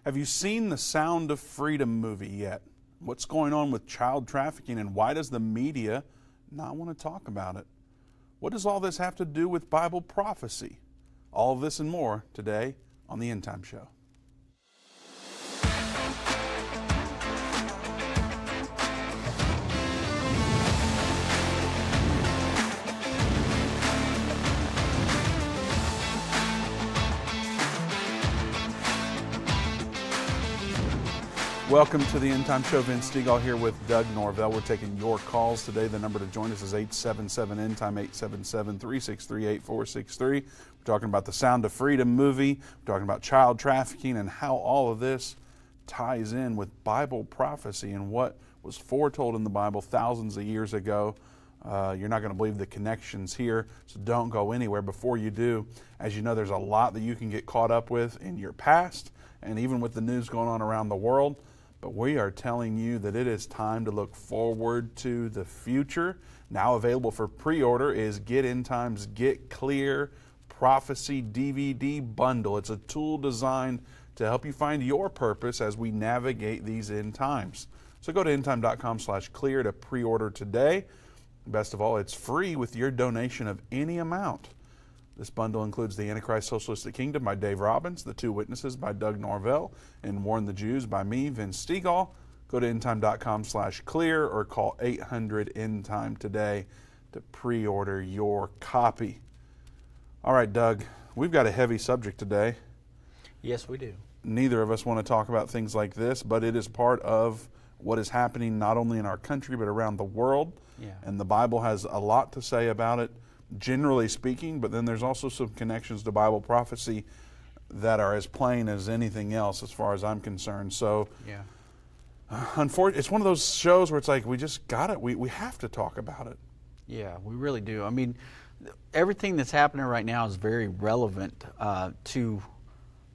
Have you seen the Sound of Freedom movie yet? What's going on with child trafficking, and why does the media not want to talk about it? What does all this have to do with Bible prophecy? All of this and more today on the Endtime Show. Welcome to the Endtime Show. Vince Stegall here with Doug Norvell. We're taking your calls today. The number to join us is 877-ENDTIME, 877-363-8463. We're talking about the Sound of Freedom movie. We're talking about child trafficking and how all of this ties in with Bible prophecy and what was foretold in the Bible thousands of years ago. You're not going to believe the connections here, so don't go anywhere. Before you do, as you know, there's a lot that you can get caught up with in your past and even with the news going on around the world. But we are telling you that it is time to look forward to the future. Now available for pre-order is Get Endtime's Get Clear Prophecy DVD Bundle. It's a tool designed to help you find your purpose as we navigate these end times. So go to endtime.com/clear to pre-order today. Best of all, it's free with your donation of any amount. This bundle includes The Antichrist Socialistic Kingdom by Dave Robbins, The Two Witnesses by Doug Norvell, and Warn the Jews by me, Vince Stegall. Go to endtime.com/clear or call 800-ENDTIME today to pre-order your copy. All right, Doug, we've got a heavy subject today. Yes, we do. Neither of us want to talk about things like this, but it is part of what is happening not only in our country but around the world. Yeah. And the Bible has a lot to say about it, generally speaking, but then there's also some connections to Bible prophecy that are as plain as anything else as far as I'm concerned. So Yeah. Unfortunately, it's one of those shows where it's like we just got it. We have to talk about it. Yeah, we really do. I mean, everything that's happening right now is very relevant to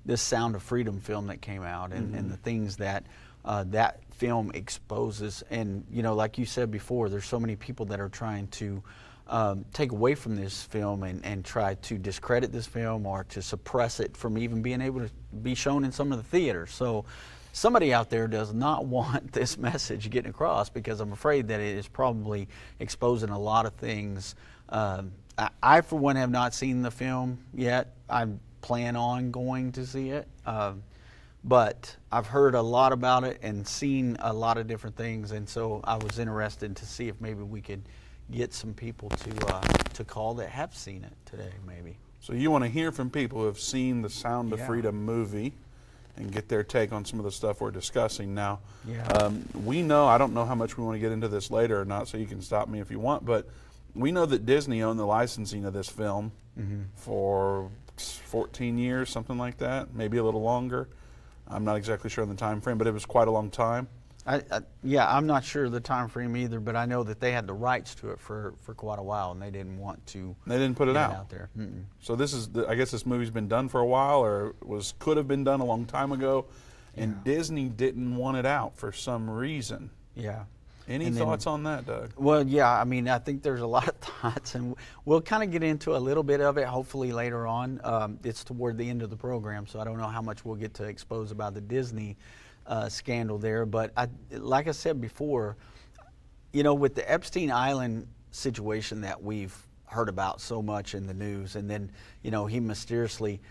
this Sound of Freedom film that came out and the things that that film exposes. And, you know, like you said before, there's so many people that are trying to take away from this film and try to discredit this film or to suppress it from even being able to be shown in some of the theaters. So somebody out there does not want this message getting across, because I'm afraid that it is probably exposing a lot of things. I for one, have not seen the film yet. I plan on going to see it. But I've heard a lot about it and seen a lot of different things, and so I was interested to see if maybe we could get some people to call that have seen it today, maybe. So you want to hear from people who have seen the Sound of Freedom movie and get their take on some of the stuff we're discussing now. We know, I don't know how much we want to get into this later or not, so you can stop me if you want, but we know that Disney owned the licensing of this film for 14 years, something like that, maybe a little longer. I'm not exactly sure on the time frame, but it was quite a long time. Yeah, I'm not sure of the time frame either, but I know that they had the rights to it for quite a while, and they didn't want to. They didn't put it out there. So this is, I guess, this movie's been done for a while, or could have been done a long time ago, and Disney didn't want it out for some reason. Yeah. Any thoughts on that, Doug? Well, yeah, I mean, I think there's a lot of thoughts, and we'll kind of get into a little bit of it, hopefully later on. It's toward the end of the program, so I don't know how much we'll get to expose about the Disney scandal there. But like I said before, you know, with the Epstein Island situation that we've heard about so much in the news, and then, you know, he mysteriously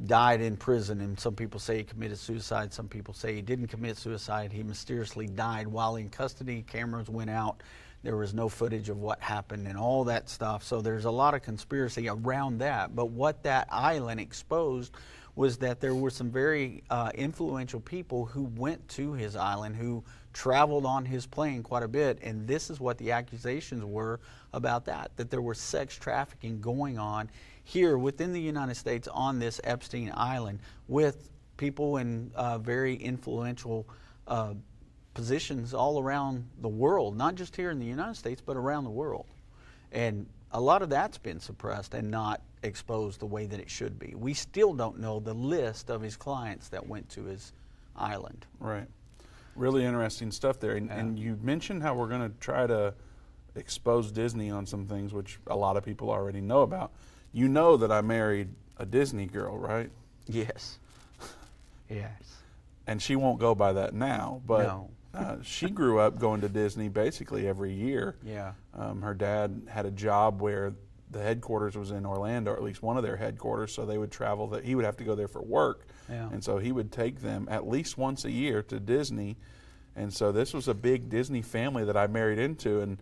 died in prison, and some people say he committed suicide, some people say he didn't commit suicide. He mysteriously died while in custody. Cameras went out. There was no footage of what happened and all that stuff. So there's a lot of conspiracy around that. But what that island exposed was that there were some very influential people who went to his island, who traveled on his plane quite a bit, and this is what the accusations were about that there was sex trafficking going on here within the United States on this Epstein Island with people in very influential positions all around the world, not just here in the United States, but around the world. And a lot of that's been suppressed and not exposed the way that it should be. We still don't know the list of his clients that went to his island. Right. Really interesting stuff there. And you mentioned how we're going to try to expose Disney on some things, which a lot of people already know about. You know that I married a Disney girl, right? Yes. Yes. and she won't go by that now, but No. she grew up going to Disney basically every year. Yeah. Her dad had a job where the headquarters was in Orlando, or at least one of their headquarters, so they would travel. That he would have to go there for work, Yeah. and so he would take them at least once a year to Disney. And so this was a big Disney family that I married into, and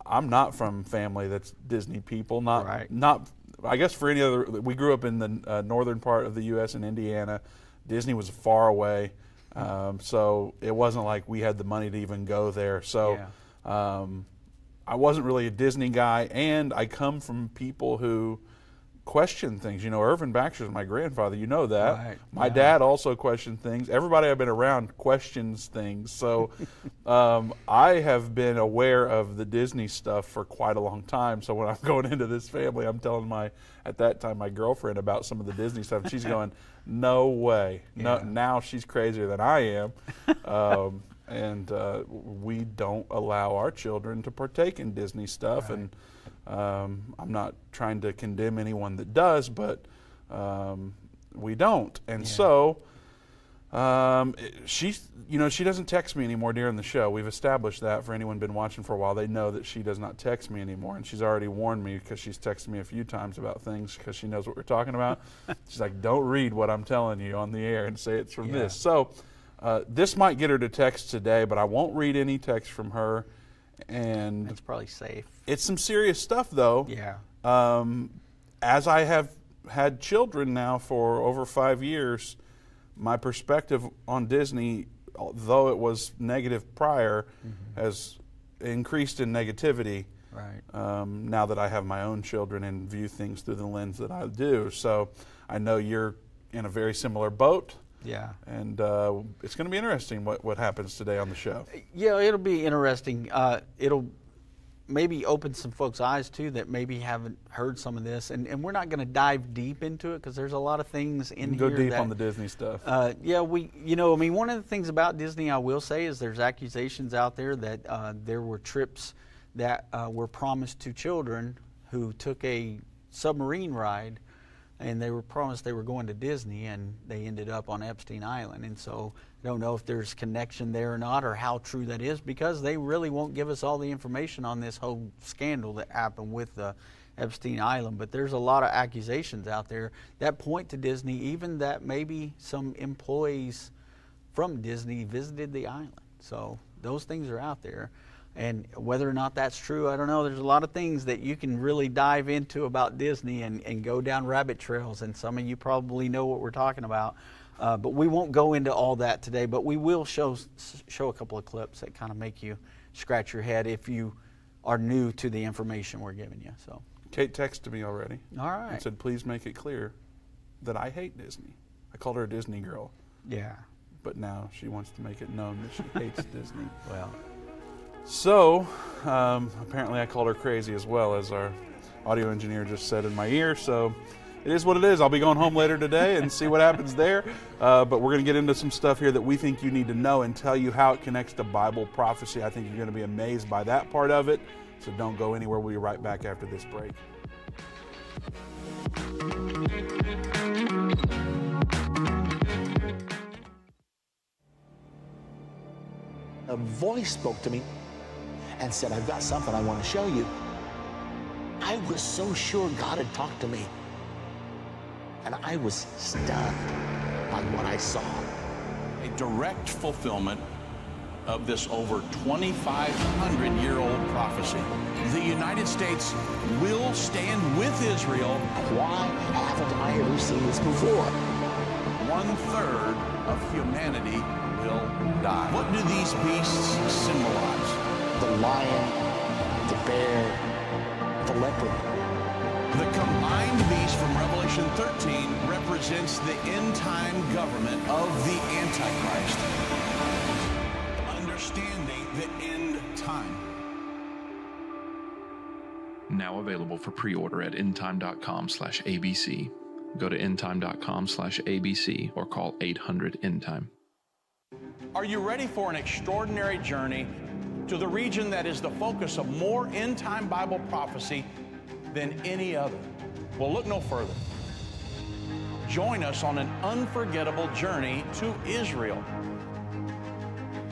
I'm not from family that's Disney people. Right. Not. I guess for any other, we grew up in the northern part of the U.S. in Indiana. Disney was far away, so it wasn't like we had the money to even go there. So I wasn't really a Disney guy, and I come from people who question things. You know, Irvin Baxter is my grandfather. You know that. Right. My dad also questioned things. Everybody I've been around questions things. So I have been aware of the Disney stuff for quite a long time. So when I'm going into this family, I'm telling at that time, my girlfriend about some of the Disney stuff. And she's going, no way. No, now she's crazier than I am. And we don't allow our children to partake in Disney stuff. Right. And I'm not trying to condemn anyone that does, but we don't. And so she doesn't text me anymore during the show. We've established that. For anyone been watching for a while, they know that she does not text me anymore. And she's already warned me, because she's texted me a few times about things because she knows what we're talking about. She's like, don't read what I'm telling you on the air and say it's from this. So this might get her to text today, but I won't read any text from her. And That's probably safe. it's some serious stuff, though. Yeah. As I have had children now for over 5 years, my perspective on Disney, though it was negative prior, has increased in negativity. Right. Now that I have my own children and view things through the lens that I do. So I know you're in a very similar boat. Yeah. And it's going to be interesting what happens today on the show. Yeah, it'll be interesting. It'll maybe open some folks' eyes, too, that maybe haven't heard some of this. And we're not going to dive deep into it, because there's a lot of things in here. Go deep on the Disney stuff. One of the things about Disney I will say is there's accusations out there that there were trips that were promised to children who took a submarine ride, and they were promised they were going to Disney, and they ended up on Epstein Island. And so I don't know if there's connection there or not, or how true that is, because they really won't give us all the information on this whole scandal that happened with the Epstein Island. But there's a lot of accusations out there that point to Disney, even that maybe some employees from Disney visited the island. So those things are out there. And whether or not that's true, I don't know. There's a lot of things that you can really dive into about Disney and go down rabbit trails, and some of you probably know what we're talking about. But we won't go into all that today, but we will show a couple of clips that kind of make you scratch your head if you are new to the information we're giving you. So Kate texted me already. All right. And said, please make it clear that I hate Disney. I called her a Disney girl. Yeah. But now she wants to make it known that she hates Disney. Well. So, apparently I called her crazy as well, as our audio engineer just said in my ear. So, it is what it is. I'll be going home later today and see what happens there. But we're going to get into some stuff here that we think you need to know and tell you how it connects to Bible prophecy. I think you're going to be amazed by that part of it. So don't go anywhere. We'll be right back after this break. A voice spoke to me and said, I've got something I want to show you. I was so sure God had talked to me. And I was stunned by what I saw. A direct fulfillment of this over 2,500-year-old prophecy. The United States will stand with Israel. Why haven't I ever seen this before? 1/3 of humanity will die. What do these beasts symbolize? The lion, the bear, the leopard. The combined beast from Revelation 13 represents the end-time government of the Antichrist. Understanding the end time. Now available for pre-order at endtime.com/ABC. Go to endtime.com/ABC or call 800-ENDTIME. Are you ready for an extraordinary journey to the region that is the focus of more end-time Bible prophecy than any other? Well, look no further. Join us on an unforgettable journey to Israel.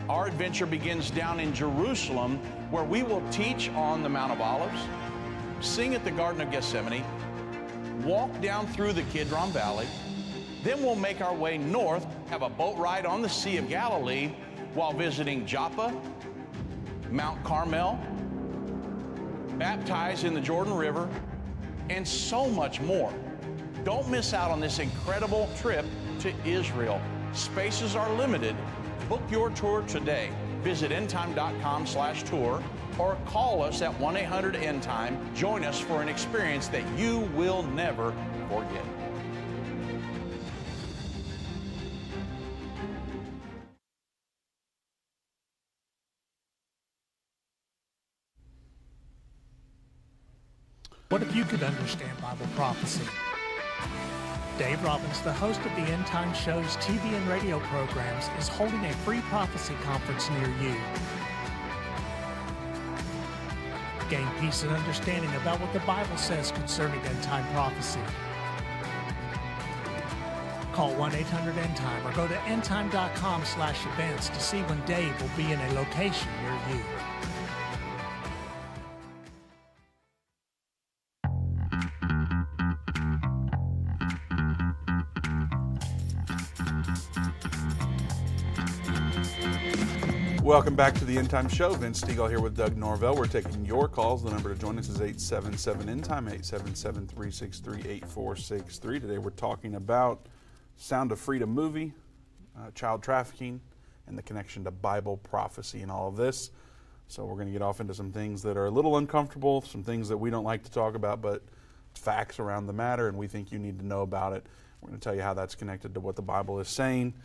Our adventure begins down in Jerusalem, where we will teach on the Mount of Olives, sing at the Garden of Gethsemane, walk down through the Kidron Valley. Then we'll make our way north, have a boat ride on the Sea of Galilee while visiting Joppa, Mount Carmel, baptize in the Jordan River, and so much more. Don't miss out on this incredible trip to Israel. Spaces are limited. Book your tour today. Visit endtime.com/tour or call us at 1-800-ENDTIME. Join us for an experience that you will never forget. What if you could understand Bible prophecy? Dave Robbins, the host of the End Time Show's TV and radio programs, is holding a free prophecy conference near you. Gain peace and understanding about what the Bible says concerning end time prophecy. Call 1-800-ENDTIME or go to endtime.com/events to see when Dave will be in a location near you. Welcome back to the End Time Show. Vince Stegall here with Doug Norvell. We're taking your calls. The number to join us is 877-END-TIME, 877-363-8463. Today we're talking about Sound of Freedom movie, child trafficking, and the connection to Bible prophecy and all of this. So we're going to get off into some things that are a little uncomfortable, some things that we don't like to talk about, but facts around the matter, and we think you need to know about it. We're going to tell you how that's connected to what the Bible is saying.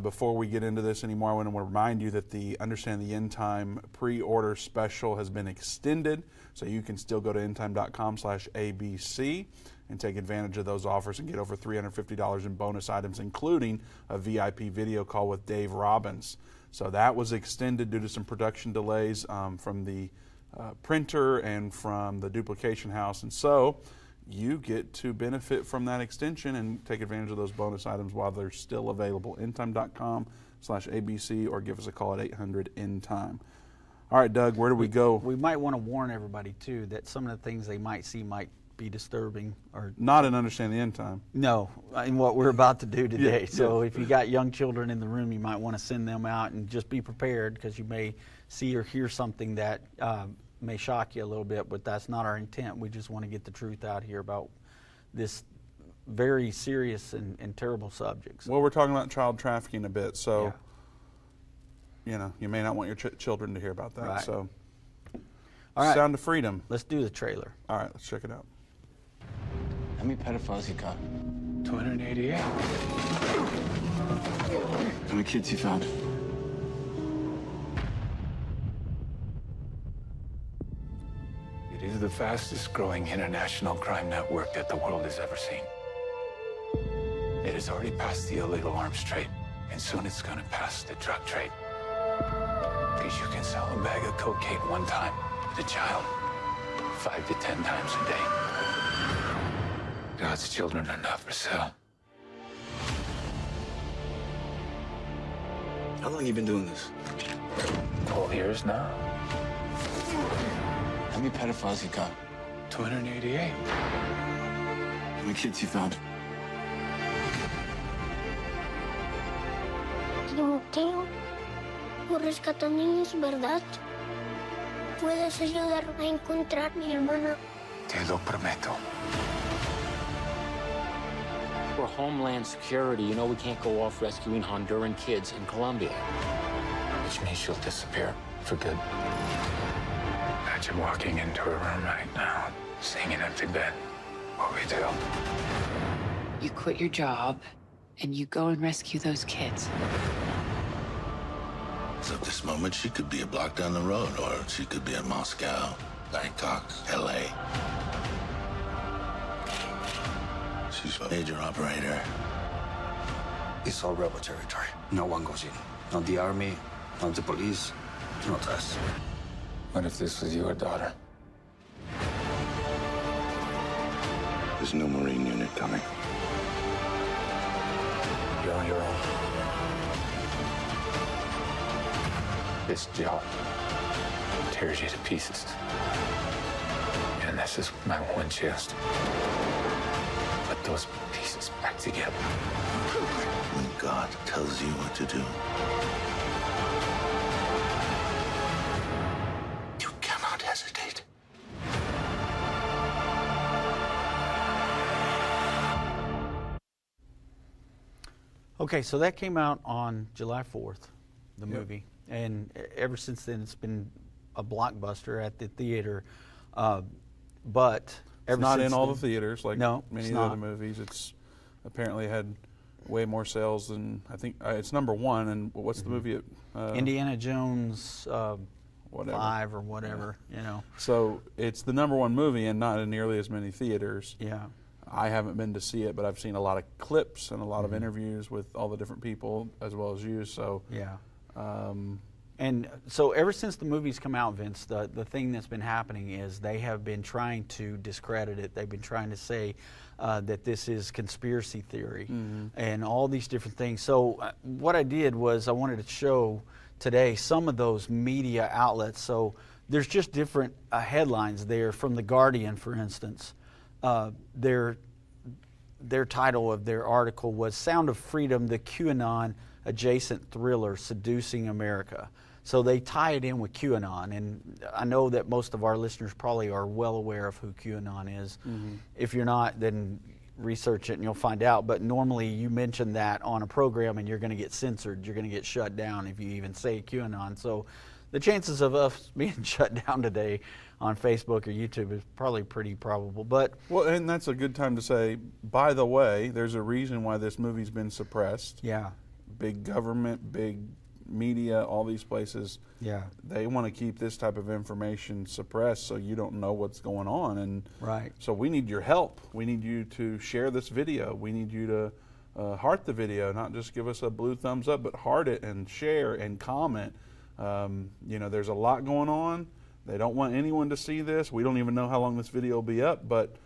Before we get into this anymore, I want to remind you that the Understand the End Time pre-order special has been extended, so you can still go to endtime.com/ABC and take advantage of those offers and get over $350 in bonus items, including a VIP video call with Dave Robbins. So that was extended due to some production delays from the printer and from the duplication house, and so you get to benefit from that extension and take advantage of those bonus items while they're still available. Endtime.com/ABC or give us a call at 800-END-TIME. All right, Doug, where do we go? We might want to warn everybody, too, that some of the things they might see might be disturbing. Or not in Understand the End Time. No, in what we're about to do today. Yeah, so if you got young children in the room, you might want to send them out and just be prepared, because you may see or hear something that may shock you a little bit, but that's not our intent. We just want to get the truth out here about this very serious and terrible subject. Well, we're talking about child trafficking a bit, so you know, you may not want your children to hear about that. Right. So, all right, Sound of Freedom. Let's do the trailer. All right, let's check it out. How many pedophiles you got? 288. How many kids you found? It is the fastest growing international crime network that the world has ever seen. It has already passed the illegal arms trade, and soon it's going to pass the drug trade. Because you can sell a bag of cocaine one time to a child 5 to 10 times a day. God's children are not for sale. How long you been doing this? 12 years now. How many pedophiles you got? 288. How many kids you found? Timoteo, tú rescatas niños, ¿verdad? ¿Puedes ayudarme a encontrar a mi hermana? Te lo prometo. For Homeland Security, you know we can't go off rescuing Honduran kids in Colombia. Which means she'll disappear for good. Imagine walking into her room right now, seeing an empty bed. What we do? You quit your job, and you go and rescue those kids. So at this moment, she could be a block down the road, or she could be in Moscow, Bangkok, LA. She's a major operator. It's all rebel territory. No one goes in. Not the army, not the police, not us. What if this was your daughter? There's no Marine unit coming. You're on your own. This job tears you to pieces. And this is my one chance to put those pieces back together. When God tells you what to do, you cannot hesitate. Okay, so that came out on July 4th, the movie. And ever since then, it's been a blockbuster at the theater. But it's not in all the theaters like no, many of the other movies. It's apparently had way more sales than, I think, it's #1. And what's the movie? Indiana Jones whatever. 5 or whatever, you know. So it's the #1 movie and not in nearly as many theaters. Yeah. I haven't been to see it, but I've seen a lot of clips and a lot of interviews with all the different people as well as you. So yeah. And so ever since the movie's come out, Vince, the thing that's been happening is they have been trying to discredit it. They've been trying to say that this is conspiracy theory and all these different things. So what I did was I wanted to show today some of those media outlets. So there's just different headlines there from The Guardian, for instance. Their title of their article was "Sound of Freedom, the QAnon adjacent thriller seducing America." So they tie it in with QAnon, and I know that most of our listeners probably are well aware of who QAnon is. If you're not, then research it and you'll find out. But normally you mention that on a program and you're going to get censored, you're going to get shut down if you even say QAnon. So the chances of us being shut down today on Facebook or YouTube is probably pretty probable. But well, and that's a good time to say, by the way, there's a reason why this movie's been suppressed. Yeah. Big government, big media, all these places. Yeah. They want to keep this type of information suppressed so you don't know what's going on. And right. So we need your help. We need you to share this video. We need you to heart the video, not just give us a blue thumbs up, but heart it and share and comment. You know, there's a lot going on. They don't want anyone to see this. We don't even know how long this video will be up, but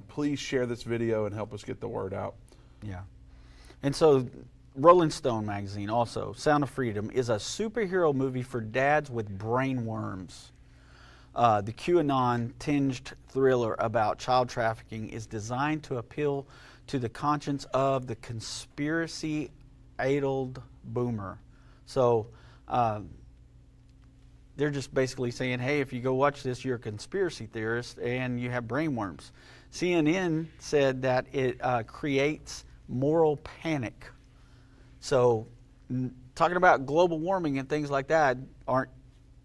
please share this video and help us get the word out. Yeah. And so Rolling Stone magazine also, Sound of Freedom is a superhero movie for dads with brain worms. The QAnon-tinged thriller about child trafficking is designed to appeal to the conscience of the conspiracy-addled boomer. So they're just basically saying, hey, if you go watch this, you're a conspiracy theorist and you have brain worms. CNN said that it creates moral panic. So talking about global warming and things like that aren't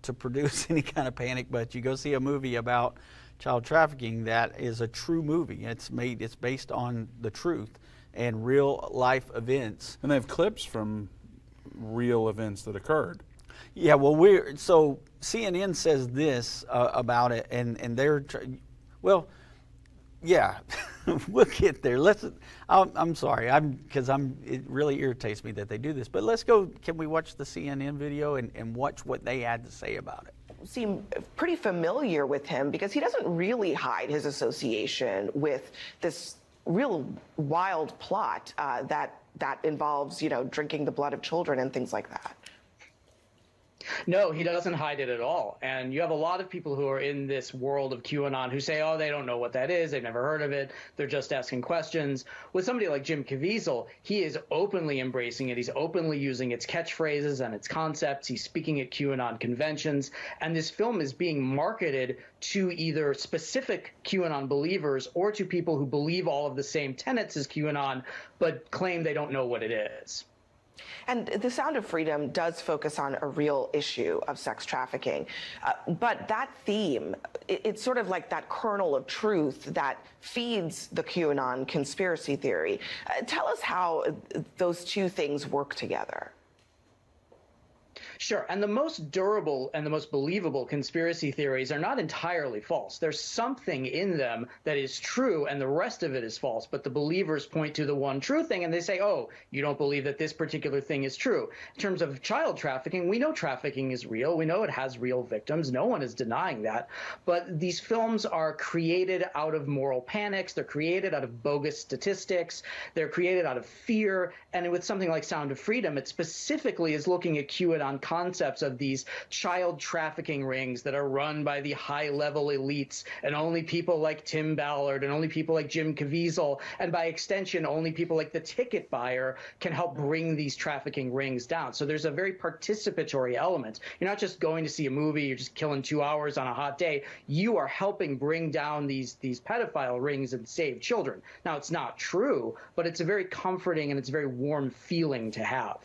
to produce any kind of panic, but you go see a movie about child trafficking that is a true movie. It's based on the truth and real life events. And they have clips from real events that occurred. Yeah, well, so CNN says this about it, and they're, well, yeah, we'll get there. I'm sorry, it really irritates me that they do this, but let's go, can we watch the CNN video and watch what they had to say about it? Seem pretty familiar with him because he doesn't really hide his association with this real wild plot that involves, you know, drinking the blood of children and things like that. No, he doesn't hide it at all. And you have a lot of people who are in this world of QAnon who say, oh, they don't know what that is. They've never heard of it. They're just asking questions. With somebody like Jim Caviezel, he is openly embracing it. He's openly using its catchphrases and its concepts. He's speaking at QAnon conventions. And this film is being marketed to either specific QAnon believers or to people who believe all of the same tenets as QAnon, but claim they don't know what it is. And The Sound of Freedom does focus on a real issue of sex trafficking. But that theme, it's sort of like that kernel of truth that feeds the QAnon conspiracy theory. Tell us how those two things work together. Sure. And the most durable and the most believable conspiracy theories are not entirely false. There's something in them that is true and the rest of it is false. But the believers point to the one true thing and they say, oh, you don't believe that this particular thing is true. In terms of child trafficking, we know trafficking is real. We know it has real victims. No one is denying that. But these films are created out of moral panics. They're created out of bogus statistics. They're created out of fear. And with something like Sound of Freedom, it specifically is looking at QAnon concepts of these child trafficking rings that are run by the high-level elites, and only people like Tim Ballard and only people like Jim Caviezel, and by extension, only people like the ticket buyer can help bring these trafficking rings down. So there's a very participatory element. You're not just going to see a movie, you're just killing 2 hours on a hot day. You are helping bring down these pedophile rings and save children. Now, it's not true, but it's a very comforting and it's a very warm feeling to have.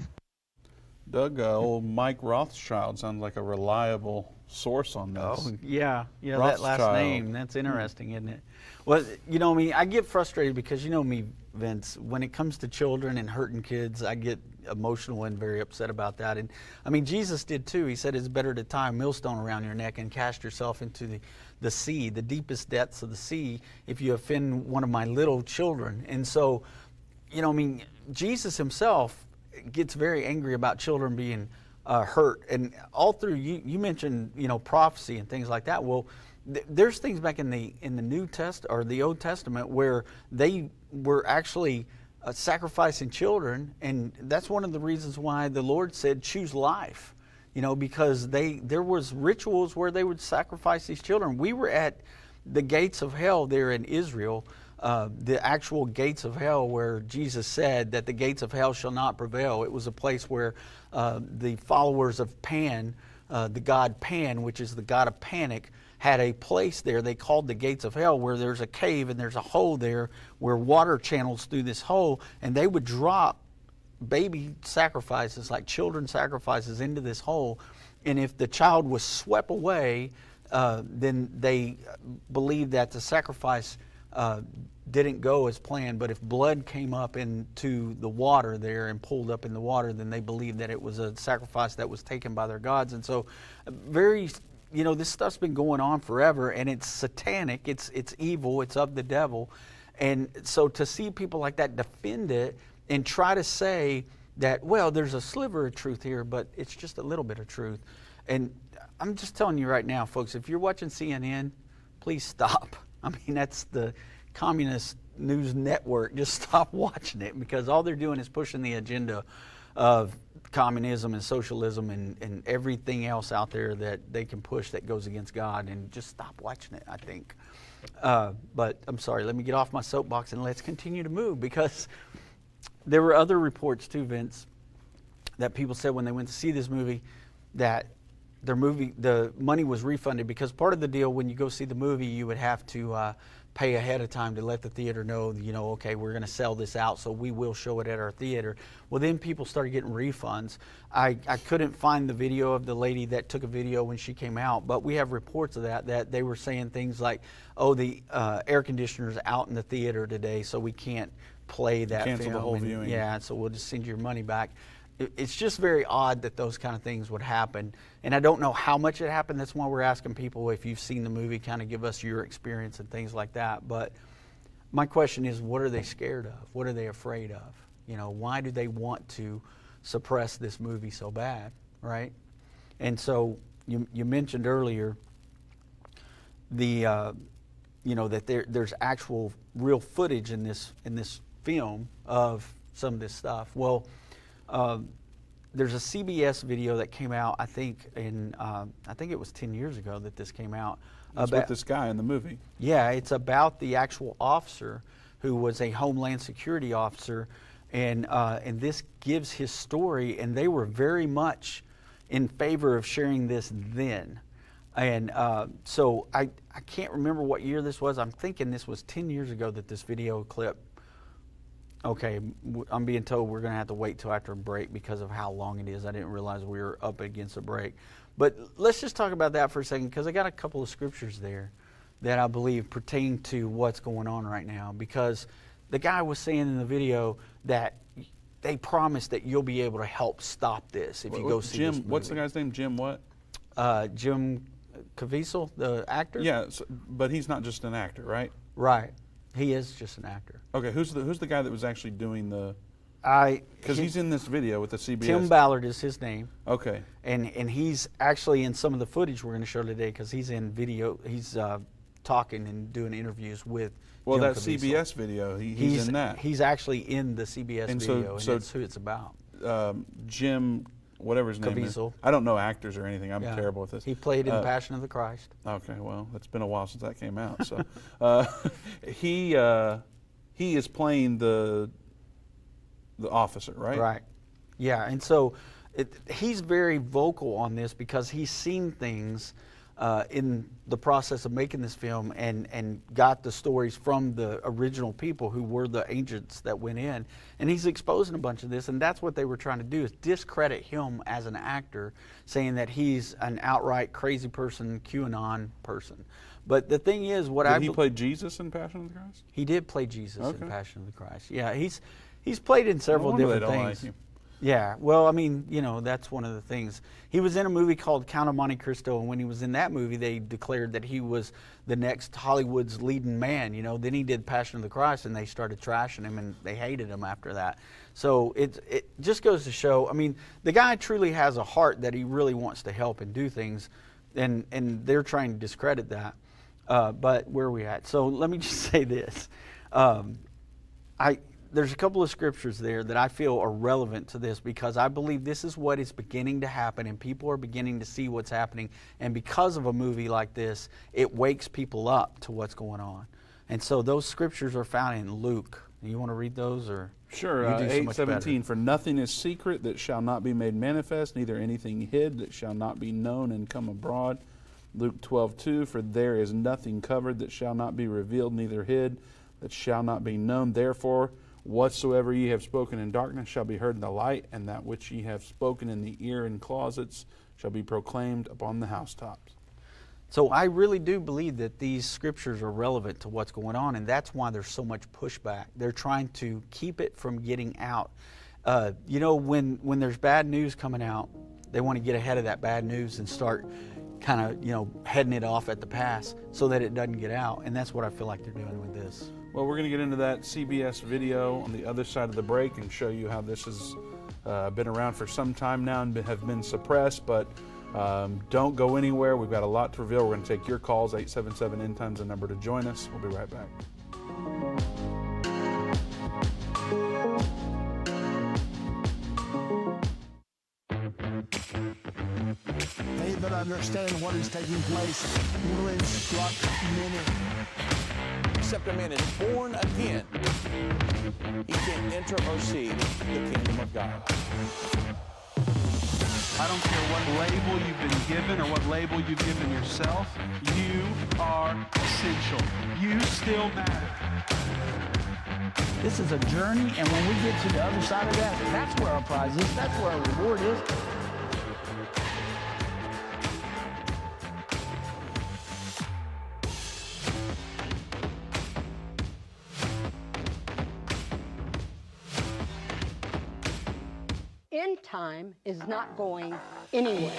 Doug, old Mike Rothschild sounds like a reliable source on this. Oh, yeah, that last name, that's interesting, isn't it? Well, you know me, I get frustrated because you know me, Vince, when it comes to children and hurting kids, I get emotional and very upset about that. And I mean, Jesus did too. He said it's better to tie a millstone around your neck and cast yourself into the sea, the deepest depths of the sea, if you offend one of my little children. And so, you know, I mean, Jesus himself gets very angry about children being hurt. And all through, you mentioned, you know, prophecy and things like that. Well, there's things back in the New Testament or the Old Testament where they were actually sacrificing children, and that's one of the reasons why the Lord said choose life, you know, because there was rituals where they would sacrifice these children. We were at the gates of hell there in Israel, the actual gates of hell, where Jesus said that the gates of hell shall not prevail. It was a place where the followers of Pan, the god Pan, which is the god of panic, had a place there they called the gates of hell, where there's a cave and there's a hole there where water channels through this hole, and they would drop baby sacrifices, like children sacrifices, into this hole. And if the child was swept away, then they believed that the sacrifice didn't go as planned. But if blood came up into the water there and pulled up in the water, then they believed that it was a sacrifice that was taken by their gods. And so you know, this stuff's been going on forever, and it's satanic, it's evil, it's of the devil. And so to see people like that defend it and try to say that, well, there's a sliver of truth here, but it's just a little bit of truth. And I'm just telling you right now, folks, if you're watching CNN, please stop. I mean, that's the communist news network. Just stop watching it, because all they're doing is pushing the agenda of communism and socialism and everything else out there that they can push that goes against God. And just stop watching it, I think. But I'm sorry, let me get off my soapbox and let's continue to move, because there were other reports too, Vince, that people said when they went to see this movie that the money was refunded, because part of the deal when you go see the movie, you would have to pay ahead of time to let the theater know, you know, okay, we're going to sell this out, so we will show it at our theater. Well, then people started getting refunds. I couldn't find the video of the lady that took a video when she came out, but we have reports of that they were saying things like, oh, the air conditioner's out in the theater today, so we can't play that film. Cancel the whole viewing. Yeah, so we'll just send your money back. It's just very odd that those kind of things would happen. And I don't know how much it happened. That's why we're asking people, if you've seen the movie, kind of give us your experience and things like that. But my question is, what are they scared of? What are they afraid of? You know, why do they want to suppress this movie so bad, right? And so you mentioned earlier the you know, that there's actual real footage in this film of some of this stuff. Well, there's a CBS video that came out, I think it was 10 years ago that this came out. It's with this guy in the movie. Yeah, it's about the actual officer who was a Homeland Security officer, and this gives his story, and they were very much in favor of sharing this then. And so I can't remember what year this was. I'm thinking this was 10 years ago that this video clip. Okay, I'm being told we're going to have to wait till after a break because of how long it is. I didn't realize we were up against a break. But let's just talk about that for a second, because I got a couple of scriptures there that I believe pertain to what's going on right now. Because the guy was saying in the video that they promise that you'll be able to help stop this if you go see this movie. What's the guy's name? Jim what? Jim Caviezel, the actor? Yeah, but he's not just an actor, right? Right. He is just an actor. Okay, who's the guy that was actually doing the? Because he's in this video with the CBS. Tim Ballard is his name. Okay. And he's actually in some of the footage we're going to show today, because he's in video. He's talking and doing interviews with. Well, Jim that Caviezel. CBS video, he's in that. He's actually in the CBS video, and that's who it's about. Jim whatever his name is. Caviezel. I don't know actors or anything. I'm terrible with this. He played in Passion of the Christ. Okay, well, it's been a while since that came out. So he is playing the officer, right? Right. Yeah, and so he's very vocal on this because he's seen things in the process of making this film and got the stories from the original people who were the agents that went in. And he's exposing a bunch of this, and that's what they were trying to do, is discredit him as an actor, saying that he's an outright crazy person, QAnon person. But the thing is, Did he play Jesus in Passion of the Christ? He did play Jesus in Passion of the Christ. Yeah, he's played in several different things. Yeah, well, I mean, you know, that's one of the things. He was in a movie called Count of Monte Cristo, and when he was in that movie, they declared that he was the next Hollywood's leading man, you know. Then he did Passion of the Christ, and they started trashing him, and they hated him after that. So it just goes to show, I mean, the guy truly has a heart that he really wants to help and do things, and they're trying to discredit that. But where are we at? So let me just say this. There's a couple of scriptures there that I feel are relevant to this, because I believe this is what is beginning to happen, and people are beginning to see what's happening. And because of a movie like this, it wakes people up to what's going on. And so those scriptures are found in Luke. You want to read those? Or sure. 8:17, for nothing is secret that shall not be made manifest, neither anything hid that shall not be known and come abroad. Luke 12:2, for there is nothing covered that shall not be revealed, neither hid that shall not be known. Therefore, whatsoever ye have spoken in darkness shall be heard in the light, and that which ye have spoken in the ear in closets shall be proclaimed upon the housetops. So I really do believe that these scriptures are relevant to what's going on, and that's why there's so much pushback. They're trying to keep it from getting out. You know, when there's bad news coming out, they want to get ahead of that bad news and start kind of, you know, heading it off at the pass so that it doesn't get out, and that's what I feel like they're doing with this. Well, we're going to get into that CBS video on the other side of the break and show you how this has been around for some time now and have been suppressed, but don't go anywhere. We've got a lot to reveal. We're going to take your calls. 877 Endtime's the number to join us. We'll be right back. They that understand what is taking place will instruct many. Except a man is born again, he can't enter or see the kingdom of God. I don't care what label you've been given or what label you've given yourself. You are essential. You still matter. This is a journey, and when we get to the other side of that, that's where our prize is. That's where our reward is. Endtime is not going anywhere.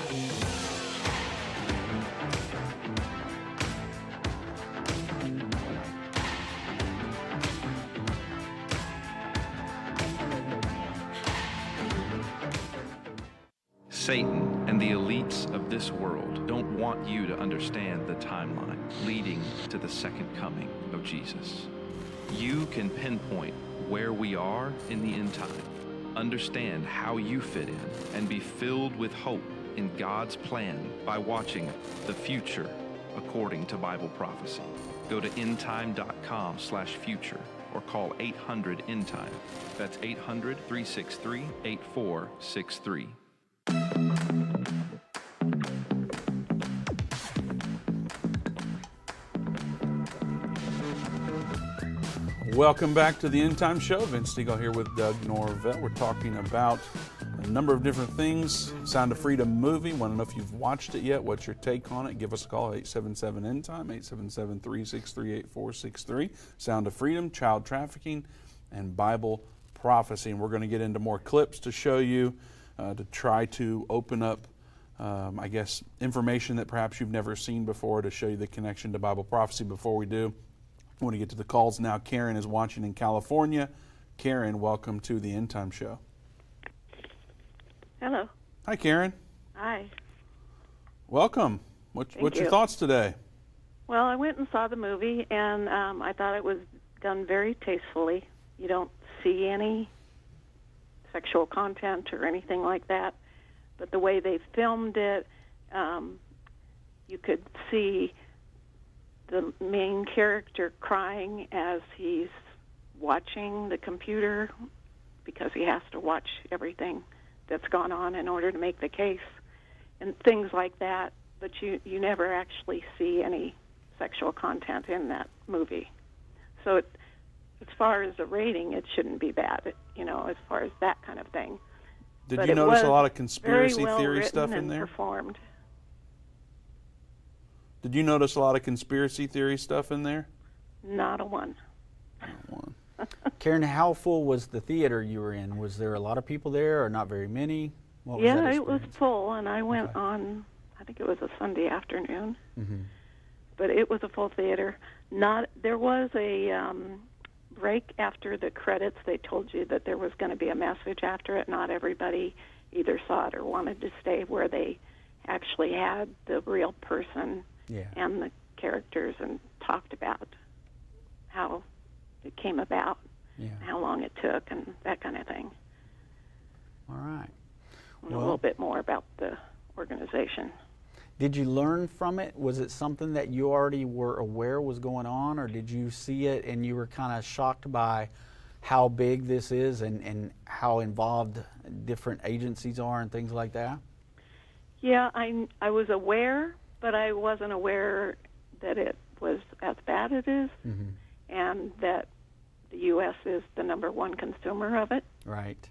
Satan and the elites of this world don't want you to understand the timeline leading to the second coming of Jesus. You can pinpoint where we are in the end time, understand how you fit in, and be filled with hope in God's plan by watching The Future According to Bible Prophecy. Go to endtime.com/future or call 800-ENDTIME. That's 800-363-8463. Welcome back to the End Time Show. Vince Stegall here with Doug Norvell. We're talking about a number of different things. Sound of Freedom movie. Want to know if you've watched it yet? What's your take on it? Give us a call, 877-END-TIME, 877-363-8463. Sound of Freedom, child trafficking, and Bible prophecy. And we're going to get into more clips to show you, to try to open up, I guess, information that perhaps you've never seen before, to show you the connection to Bible prophecy. Before we do, I want to get to the calls now. Karen is watching in California. Karen, welcome to the End Time Show. Hello. Hi, Karen. Hi. Welcome. What's your thoughts today? Well, I went and saw the movie, and I thought it was done very tastefully. You don't see any sexual content or anything like that. but the way they filmed it, you could see the main character crying as he's watching the computer because he has to watch everything that's gone on in order to make the case and things like that. But you never actually see any sexual content in that movie. So as far as the rating, it shouldn't be bad, as far as that kind of thing. Did you notice a lot of conspiracy theory stuff in there? Performed. Did you notice a lot of conspiracy theory stuff in there? Not a one. Not one. Karen, how full was the theater you were in? Was there a lot of people there or not very many? What was that it was experience? full, and I went on, I think it was a Sunday afternoon. Mm-hmm. But it was a full theater. There was a break after the credits. They told you that there was going to be a message after it. Not everybody either saw it or wanted to stay where they actually had the real person and the characters and talked about how it came about, how long it took, and that kind of thing. All right. And a little bit more about the organization. Did you learn from it? Was it something that you already were aware was going on, or did you see it and you were kind of shocked by how big this is and how involved different agencies are and things like that? Yeah, I was aware, but I wasn't aware that it was as bad as it is, and that the U.S. is the #1 consumer of it. Right.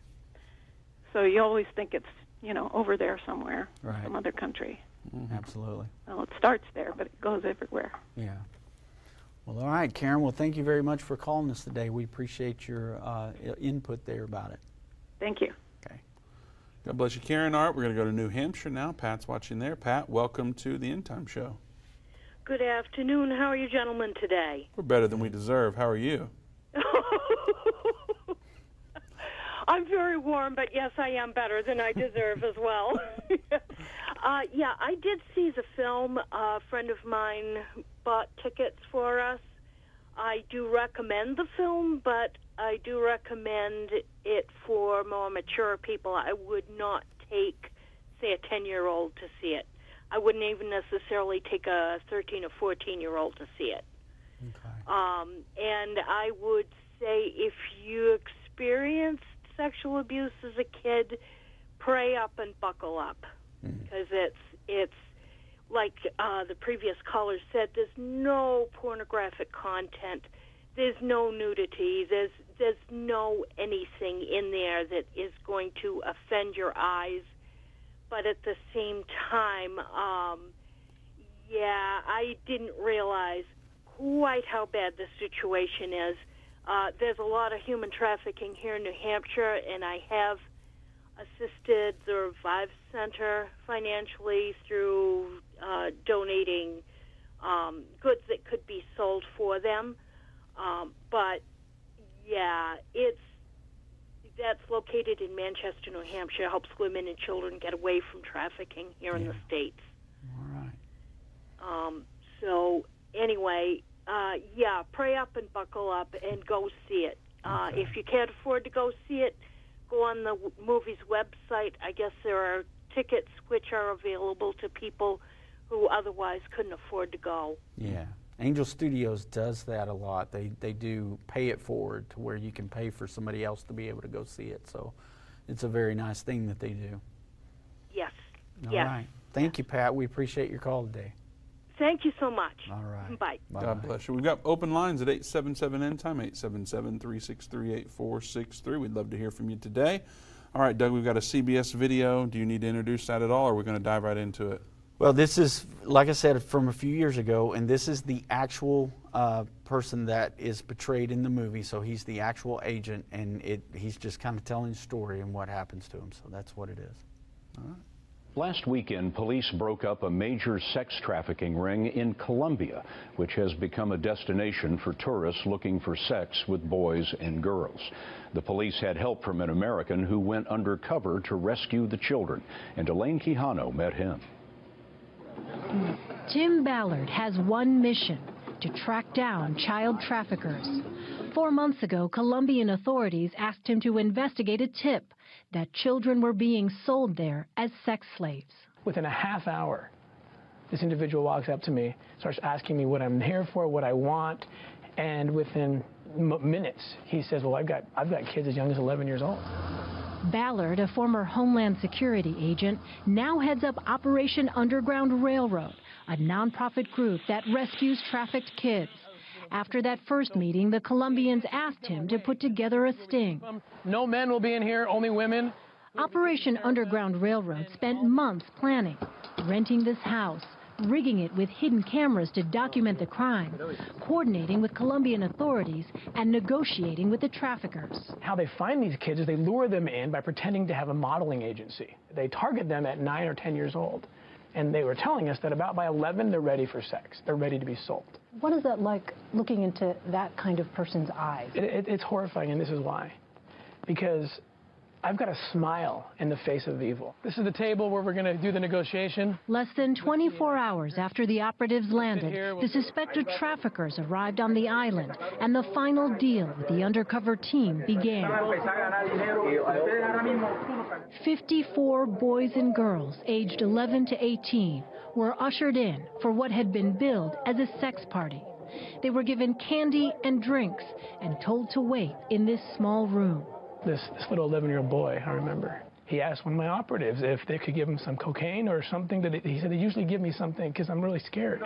So you always think it's, over there somewhere, some other country. Absolutely. Well, it starts there, but it goes everywhere. Yeah. Well, all right, Karen. Well, thank you very much for calling us today. We appreciate your input there about it. Thank you. Okay. God bless you, Karen. All right, we're going to go to New Hampshire now. Pat's watching there. Pat, welcome to the Endtime Show. Good afternoon. How are you gentlemen today? We're better than we deserve. How are you? I'm very warm, but yes, I am better than I deserve as well. Yeah, I did see the film. A friend of mine bought tickets for us. I do recommend the film, but I do recommend it for more mature people. I would not take, say, a 10-year-old to see it. I wouldn't even necessarily take a 13 or 14-year-old to see it. Okay. And I would say if you experienced sexual abuse as a kid, pray up and buckle up, because it's like the previous caller said, there's no pornographic content, there's no nudity, there's no anything in there that is going to offend your eyes, but at the same time, I didn't realize quite how bad the situation is. There's a lot of human trafficking here in New Hampshire, and I have assisted the Revive Center financially through donating goods that could be sold for them. But that's located in Manchester, New Hampshire. Helps women and children get away from trafficking here in the States. All right. So anyway, pray up and buckle up and go see it. If you can't afford to go see it, go on the movie's website. I guess there are tickets which are available to people who otherwise couldn't afford to go. Yeah. Angel Studios does that a lot. They do pay it forward to where you can pay for somebody else to be able to go see it. So it's a very nice thing that they do. Yes. All right. Thank you, Pat. We appreciate your call today. Thank you so much. All right. Bye. God bless you. We've got open lines at 877-ENDTIME, 877-363-8463. We'd love to hear from you today. All right, Doug, we've got a CBS video. Do you need to introduce that at all, or are we going to dive right into it? Well, this is, like I said, from a few years ago, and this is the actual person that is portrayed in the movie. So he's the actual agent, and he's just kind of telling the story and what happens to him. So that's what it is. All right. Last weekend, police broke up a major sex trafficking ring in Colombia, which has become a destination for tourists looking for sex with boys and girls. The police had help from an American who went undercover to rescue the children, and Elaine Quijano met him. Tim Ballard has one mission: to track down child traffickers. 4 months ago, Colombian authorities asked him to investigate a tip that children were being sold there as sex slaves. Within a half hour, this individual walks up to me, starts asking me what I'm here for, what I want, and within minutes, he says, well, I've got kids as young as 11 years old. Ballard, a former Homeland Security agent, now heads up Operation Underground Railroad, a nonprofit group that rescues trafficked kids. After that first meeting, the Colombians asked him to put together a sting. No men will be in here, only women. Operation Underground Railroad spent months planning, renting this house, rigging it with hidden cameras to document the crime, coordinating with Colombian authorities, and negotiating with the traffickers. How they find these kids is they lure them in by pretending to have a modeling agency. They target them at 9 or 10 years old. And they were telling us that about by 11, they're ready for sex. They're ready to be sold. What is that like, looking into that kind of person's eyes? It's horrifying, and this is why. Because I've got a smile in the face of evil. This is the table where we're going to do the negotiation. Less than 24 hours after the operatives landed, the suspected traffickers arrived on the island, and the final deal with the undercover team began. 54 boys and girls aged 11 to 18 were ushered in for what had been billed as a sex party. They were given candy and drinks and told to wait in this small room. This little 11-year-old boy, I remember, he asked one of my operatives if they could give him some cocaine or something. He said, they usually give me something because I'm really scared.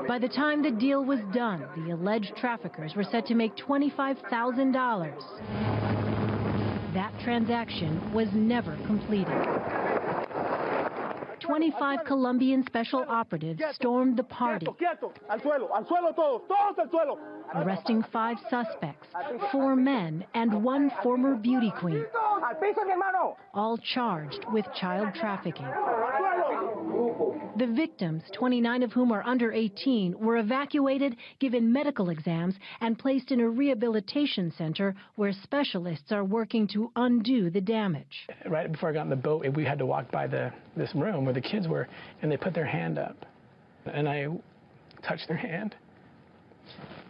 By the time the deal was done, the alleged traffickers were set to make $25,000. That transaction was never completed. 25 Colombian special operatives stormed the party, arresting 5 suspects, 4 men and 1 former beauty queen, all charged with child trafficking. The victims, 29 of whom are under 18, were evacuated, given medical exams, and placed in a rehabilitation center where specialists are working to undo the damage. Right before I got in the boat, we had to walk by this room where the kids were, and they put their hand up. And I touched their hand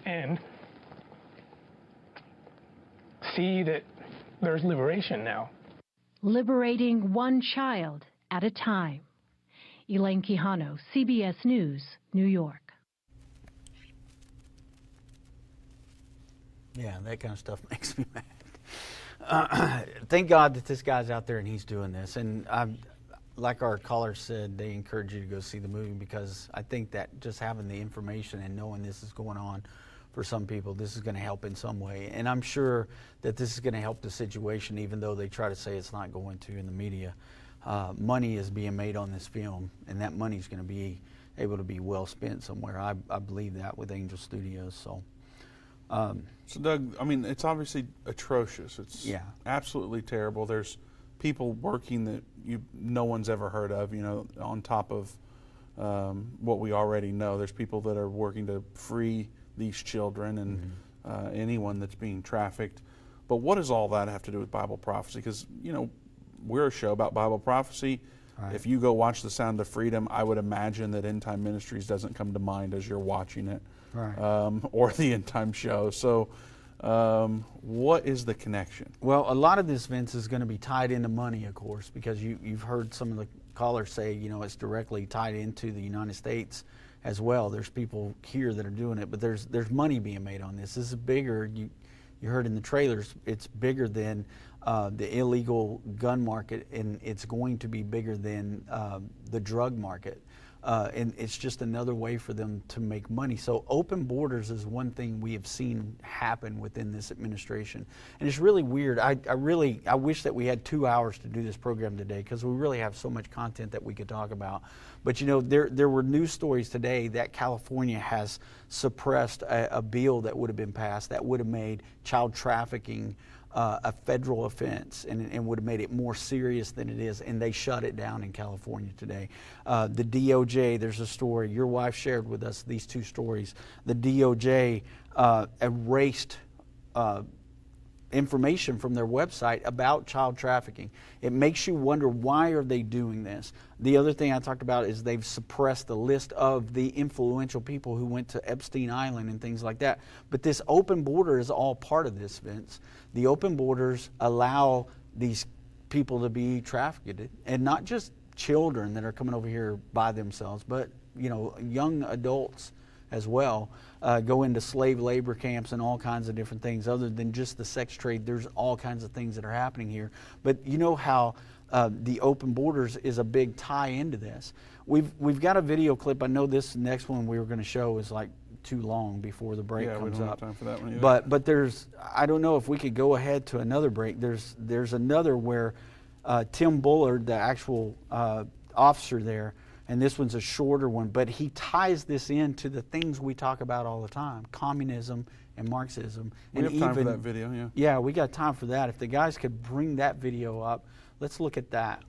and see that there's liberation now. Liberating one child at a time. Elaine Quijano, CBS News, New York. Yeah, that kind of stuff makes me mad. Thank God that this guy's out there and he's doing this. And like our caller said, they encourage you to go see the movie, because I think that just having the information and knowing this is going on for some people, this is going to help in some way. And I'm sure that this is going to help the situation, even though they try to say it's not going to in the media. Money is being made on this film, and that money is going to be able to be well spent somewhere. I believe that with Angel Studios. So Doug, I mean, it's obviously atrocious. It's absolutely terrible. There's people working that no one's ever heard of, you know, on top of what we already know. There's people that are working to free these children and anyone that's being trafficked. But what does all that have to do with Bible prophecy? Because, you know, we're a show about Bible prophecy. Right. If you go watch The Sound of Freedom, I would imagine that Endtime Ministries doesn't come to mind as you're watching it, right. Or the Endtime show. So what is the connection? Well, a lot of this, Vince, is going to be tied into money, of course, because you've heard some of the callers say, you know, it's directly tied into the United States as well. There's people here that are doing it, but there's money being made on this. This is bigger. You heard in the trailers, it's bigger than the illegal gun market, and it's going to be bigger than the drug market. And it's just another way for them to make money. So open borders is one thing we have seen happen within this administration. And it's really weird. I wish that we had 2 hours to do this program today, because we really have so much content that we could talk about. But you know, there were news stories today that California has suppressed a bill that would have been passed that would have made child trafficking a federal offense and would have made it more serious than it is, and they shut it down in California today. The DOJ, there's a story, your wife shared with us these 2 stories. The DOJ erased information from their website about child trafficking. It makes you wonder, why are they doing this? The other thing I talked about is they've suppressed the list of the influential people who went to Epstein Island and things like that. But this open border is all part of this, Vince. The open borders allow these people to be trafficked, and not just children that are coming over here by themselves, but young adults as well, go into slave labor camps and all kinds of different things. Other than just the sex trade, there's all kinds of things that are happening here. But you know how the open borders is a big tie into this. We've got a video clip. I know this next one we were going to show is like too long before the break comes we don't up. have time for that one either. But there's, I don't know if we could go ahead to another break. There's another where Tim Bullard, the actual officer there, and this one's a shorter one, but he ties this into the things we talk about all the time: communism and Marxism. We have time for that video, yeah. Yeah, we got time for that. If the guys could bring that video up, let's look at that.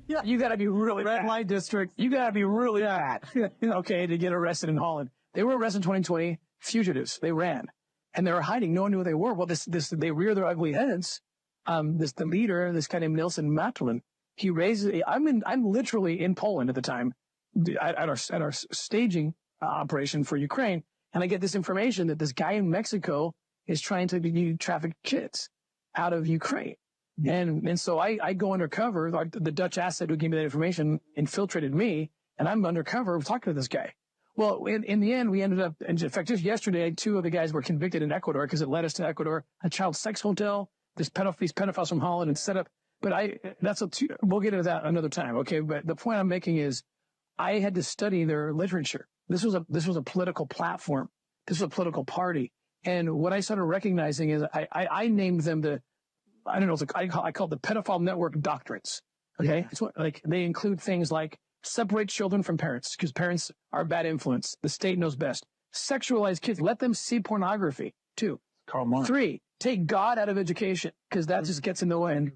Yeah, you got to be really red light district. You got to be really bad, okay, to get arrested in Holland. They were arrested in 2020, fugitives. They ran, and they were hiding. No one knew who they were. Well, they rear their ugly heads. The leader, this guy named Nelson Matterlin, he raises. I'm literally in Poland at the time, at our staging operation for Ukraine, and I get this information that this guy in Mexico is trying to traffic kids out of Ukraine, and so I go undercover. The Dutch asset who gave me that information infiltrated me, and I'm undercover talking to this guy. Well, in the end, we ended up. In fact, just yesterday, 2 of the guys were convicted in Ecuador because it led us to Ecuador, a child sex hotel. These pedophiles from Holland and set up. But we'll get into that another time, okay? But the point I'm making is, I had to study their literature. This was a political platform. This was a political party. And what I started recognizing is, I named them I call it the pedophile network doctrines. Okay, it's they include things like separate children from parents because parents are a bad influence. The state knows best. Sexualize kids. Let them see pornography too. Karl Marx. 3, take God out of education because that just gets in the way.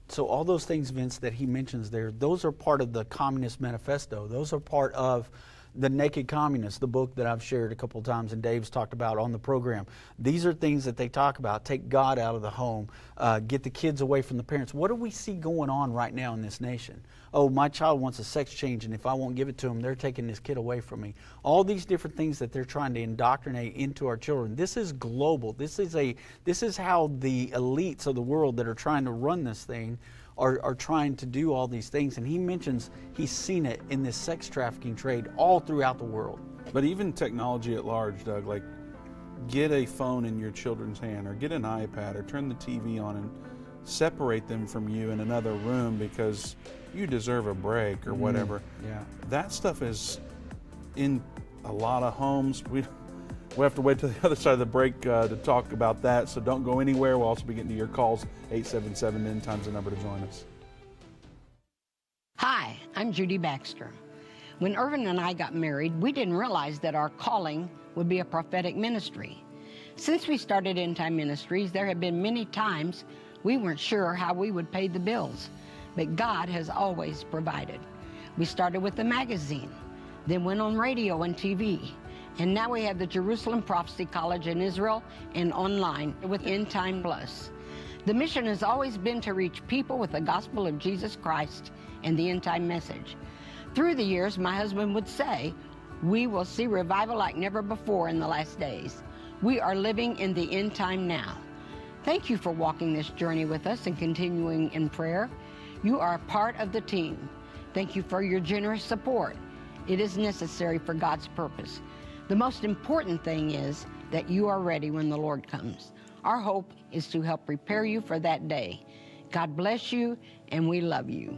So all those things, Vince, that he mentions there, those are part of the Communist Manifesto. Those are part of The Naked Communist, the book that I've shared a couple of times and Dave's talked about on the program. These are things that they talk about. Take God out of the home, get the kids away from the parents. What do we see going on right now in this nation? Oh, my child wants a sex change, and if I won't give it to him, they're taking this kid away from me. All these different things that they're trying to indoctrinate into our children. This is global. This is how the elites of the world that are trying to run this thing are trying to do all these things. And he mentions he's seen it in this sex trafficking trade all throughout the world. But even technology at large, Doug, like get a phone in your children's hand or get an iPad or turn the TV on and separate them from you in another room because you deserve a break or whatever. Yeah. That stuff is in a lot of homes. We have to wait till the other side of the break to talk about that, so don't go anywhere. We'll also be getting to your calls. 877 Endtime's the number to join us. Hi, I'm Judy Baxter. When Irvin and I got married, we didn't realize that our calling would be a prophetic ministry. Since we started Endtime Ministries, there have been many times we weren't sure how we would pay the bills, but God has always provided. We started with the magazine, then went on radio and TV, and now we have the Jerusalem Prophecy College in Israel and online with Endtime Plus. The mission has always been to reach people with the gospel of Jesus Christ and the end-time message. Through the years, my husband would say, we will see revival like never before in the last days. We are living in the end time now. Thank you for walking this journey with us and continuing in prayer. You are a part of the team. Thank you for your generous support. It is necessary for God's purpose. The most important thing is that you are ready when the Lord comes. Our hope is to help prepare you for that day. God bless you, and we love you.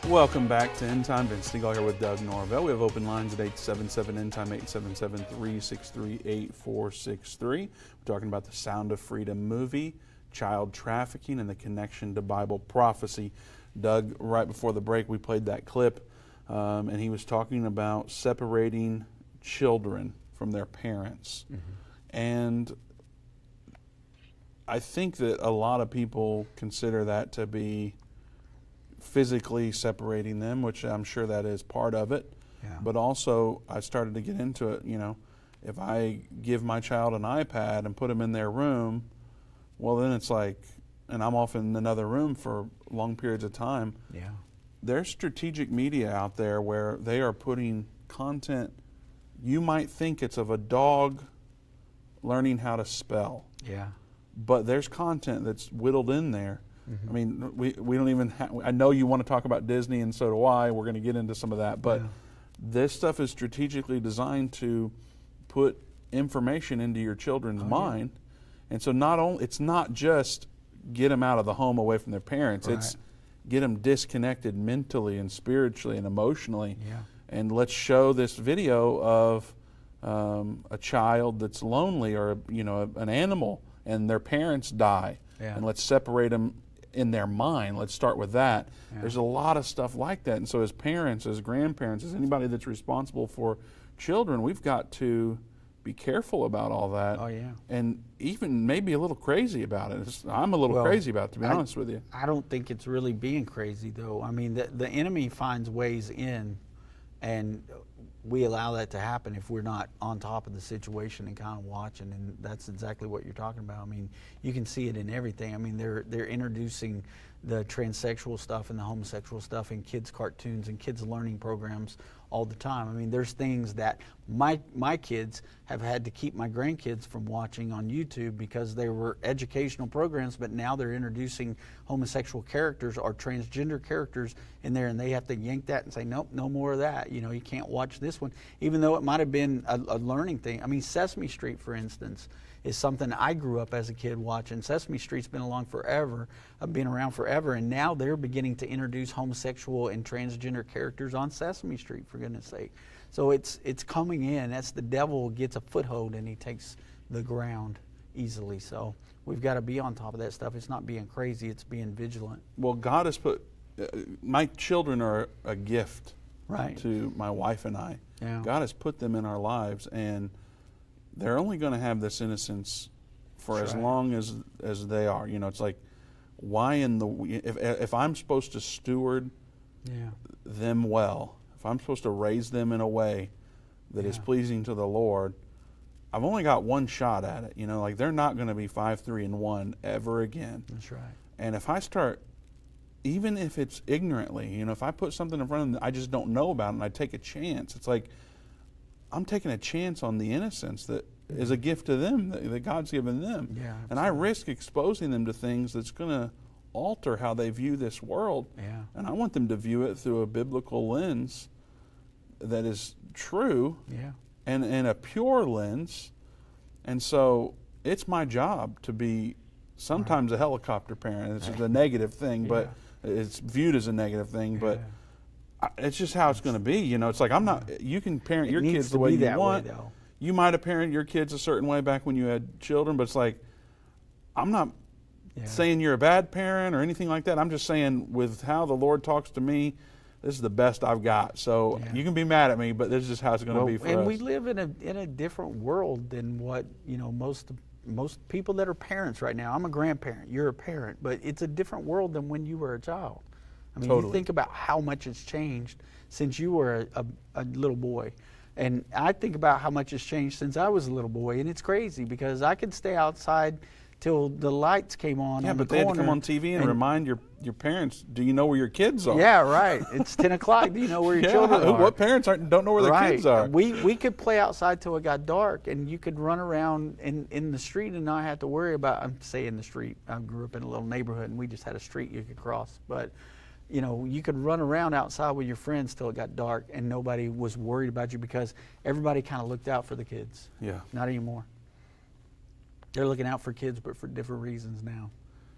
Welcome back to Endtime. Vince Stegall here with Doug Norvell. We have open lines at 877-ENDTIME, 877-363-8463. We're talking about the Sound of Freedom movie, child trafficking, and the connection to Bible prophecy. Doug, right before the break, we played that clip, and he was talking about separating children from their parents. And I think that a lot of people consider that to be physically separating them, which I'm sure that is part of it. Yeah. But also, I started to get into it, if I give my child an iPad and put them in their room, well, then it's like, and I'm off in another room for long periods of time. Yeah. There's strategic media out there where they are putting content, you might think it's of a dog learning how to spell. Yeah. But there's content that's whittled in there. I mean, we don't even I know you want to talk about Disney, and so do I. We're going to get into some of that. But this stuff is strategically designed to put information into your children's mind. And so it's not just get them out of the home away from their parents. Right. It's get them disconnected mentally and spiritually and emotionally. Yeah. And let's show this video of a child that's lonely, or an animal, and their parents die. Yeah. And let's separate them in their mind. Let's start with that. Yeah. There's a lot of stuff like that. And so as parents, as grandparents, as anybody that's responsible for children, we've got to be careful about all that. Oh, yeah. And even maybe a little crazy about it. I'm a little crazy about it, to be honest with you. I don't think it's really being crazy, though. I mean, the enemy finds ways in, and we allow that to happen if we're not on top of the situation and kind of watching, and that's exactly what you're talking about. I mean, you can see it in everything. I mean, they're introducing the transsexual stuff and the homosexual stuff in kids' cartoons and kids' learning programs all the time. I mean, there's things that my kids have had to keep my grandkids from watching on YouTube because they were educational programs, but now they're introducing homosexual characters or transgender characters in there, and they have to yank that and say, nope, no more of that. You can't watch this one, even though it might have been a learning thing. I mean, Sesame Street, for instance, is something I grew up as a kid watching. Sesame Street's been around forever, and now they're beginning to introduce homosexual and transgender characters on Sesame Street, for goodness sake. So it's coming in. That's the devil gets a foothold and he takes the ground easily. So we've got to be on top of that stuff. It's not being crazy, it's being vigilant. Well, God has put, my children are a gift to my wife and I. Yeah. God has put them in our lives, and they're only going to have this innocence for as long as they are. It's like, why if I'm supposed to steward them well, if I'm supposed to raise them in a way that is pleasing to the Lord, I've only got one shot at it. Like, they're not going to be 5-3-1 ever again. That's right. And if I start, even if it's ignorantly, if I put something in front of them that I just don't know about and I take a chance, it's like I'm taking a chance on the innocence that is a gift to them, that God's given them. Yeah, and I risk exposing them to things that's going to alter how they view this world. Yeah. And I want them to view it through a biblical lens that is true, and a pure lens. And so it's my job to be sometimes a helicopter parent. It's a negative thing, but it's viewed as a negative thing, but it's just how it's going to be. It's like, I'm not, you can parent your kids the way you want. You might have parented your kids a certain way back when you had children, but it's like, I'm not saying you're a bad parent or anything like that. I'm just saying, with how the Lord talks to me, this is the best I've got. So you can be mad at me, but this is just how it's going to be for us. And we live in a different world than what most people that are parents right now. I'm a grandparent. You're a parent, but it's a different world than when you were a child. I mean, you think about how much it's changed since you were a little boy. And I think about how much it's changed since I was a little boy, and it's crazy because I could stay outside till the lights came on. Yeah, but they had to come on TV and remind your parents, do you know where your kids are? Yeah, right. It's 10 o'clock. Do you know where your children are? What parents don't know where their kids are? We could play outside till it got dark, and you could run around in the street and not have to worry about, I'm saying the street. I grew up in a little neighborhood, and we just had a street you could cross. But you could run around outside with your friends till it got dark, and nobody was worried about you because everybody kind of looked out for the kids. Yeah. Not anymore. They're looking out for kids, but for different reasons now,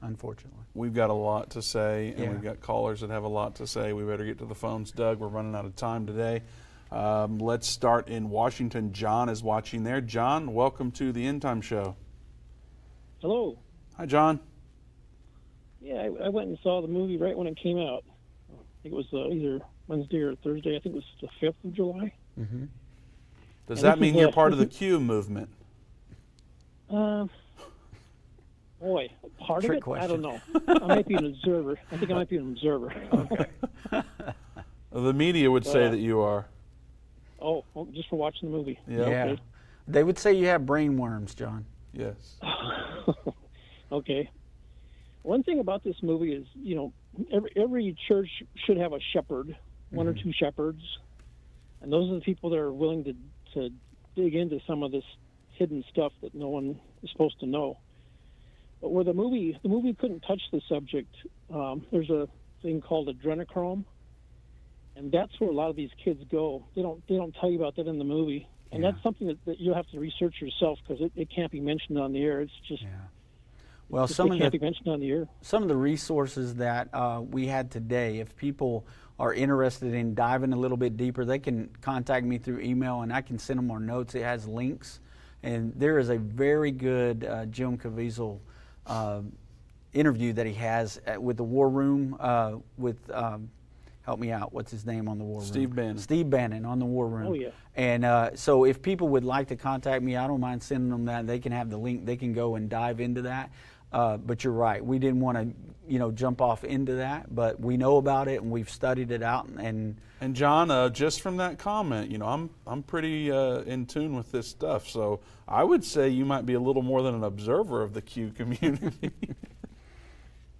unfortunately. We've got a lot to say, and we've got callers that have a lot to say. We better get to the phones, Doug. We're running out of time today. Let's start in Washington. John is watching there. John, welcome to the Endtime Show. Hello. Hi, John. Yeah, I went and saw the movie right when it came out. I think it was either Wednesday or Thursday. I think it was the 5th of July. Mm-hmm. Does that mean you're part of the Q movement? Well, Boy, part of Trick it? question. I don't know. I might be an observer. I think I might be an observer. The media would say that you are. Oh, just for watching the movie. Yeah. Okay. They would say you have brain worms, John. Yes. Okay. One thing about this movie is, you know, every church should have a shepherd, one or two shepherds, and those are the people that are willing to dig into some of this hidden stuff that no one is supposed to know. But where the movie couldn't touch the subject, there's a thing called adrenochrome, and that's where a lot of these kids go. They don't tell you about that in the movie, and that's something that you'll have to research yourself because it can't be mentioned on the air. It's just well, it can't be mentioned on the air. Some of the resources that we had today, if people are interested in diving a little bit deeper, they can contact me through email, and I can send them our notes. It has links, and there is a very good Jim Caviezel interview that he has with the War Room with. Help me out. What's his name on the War Room? Steve Bannon. Steve Bannon on the War Room. Oh, yeah. And so if people would like to contact me, I don't mind sending them that. They can have the link. They can go and dive into that. But you're right. We didn't want to, jump off into that. But we know about it, and we've studied it out. And John, just from that comment, I'm pretty in tune with this stuff. So I would say you might be a little more than an observer of the Q community.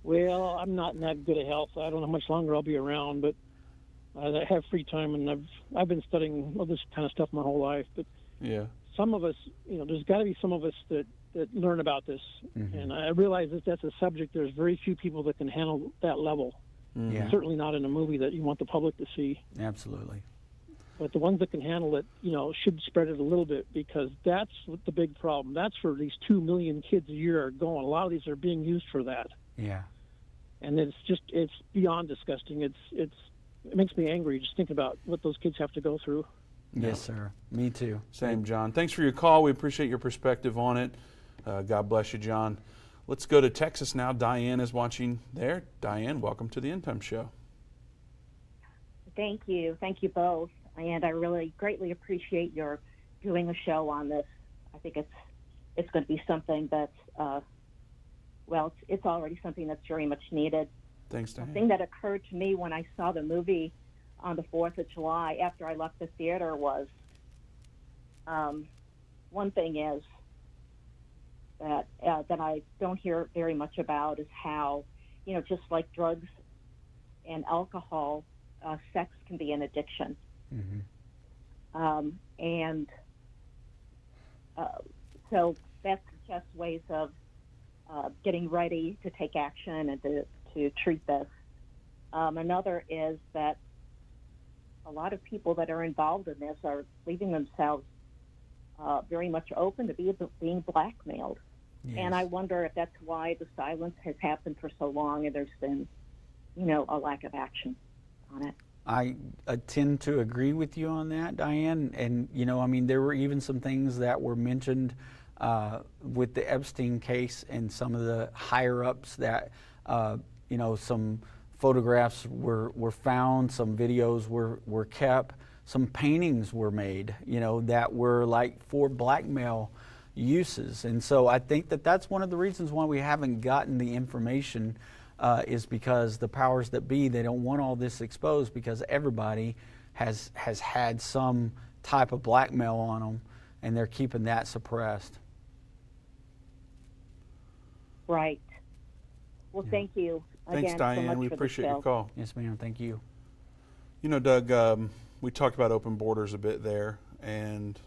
Well, I'm not in that good of health. I don't know how much longer I'll be around, but I have free time, and I've been studying all this kind of stuff my whole life. But yeah, some of us, there's got to be some of us that learn about this, and I realize that that's a subject. There's very few people that can handle that level. Yeah. Certainly not in a movie that you want the public to see. Absolutely. But the ones that can handle it, should spread it a little bit, because that's the big problem. That's where these 2 million kids a year are going. A lot of these are being used for that. Yeah. And it's beyond disgusting. It makes me angry just thinking about what those kids have to go through. Yes, sir. Me too. Same, John. Thanks for your call. We appreciate your perspective on it. God bless you, John. Let's go to Texas now. Diane is watching there. Diane, welcome to the Endtime Show. Thank you. Thank you both. And I really greatly appreciate your doing a show on this. I think it's going to be something that's it's already something that's very much needed. Thanks, Diane. The thing that occurred to me when I saw the movie on the 4th of July after I left the theater was, one thing is that I don't hear very much about is how, just like drugs and alcohol, sex can be an addiction. So that's just ways of getting ready to take action and to treat this. Another is that a lot of people that are involved in this are leaving themselves very much open to being blackmailed. Yes. And I wonder if that's why the silence has happened for so long and there's been, a lack of action on it. I tend to agree with you on that, Diane. And, there were even some things that were mentioned with the Epstein case and some of the higher-ups that, some photographs were found, some videos were kept, some paintings were made, that were like for blackmail uses. And so I think that's one of the reasons why we haven't gotten the information is because the powers that be, they don't want all this exposed because everybody has had some type of blackmail on them, and they're keeping that suppressed. Right. Well, thank you. Thanks, again, Diane. so much We for appreciate the show. your call. Yes, ma'am. Thank you. Doug, we talked about open borders a bit there, and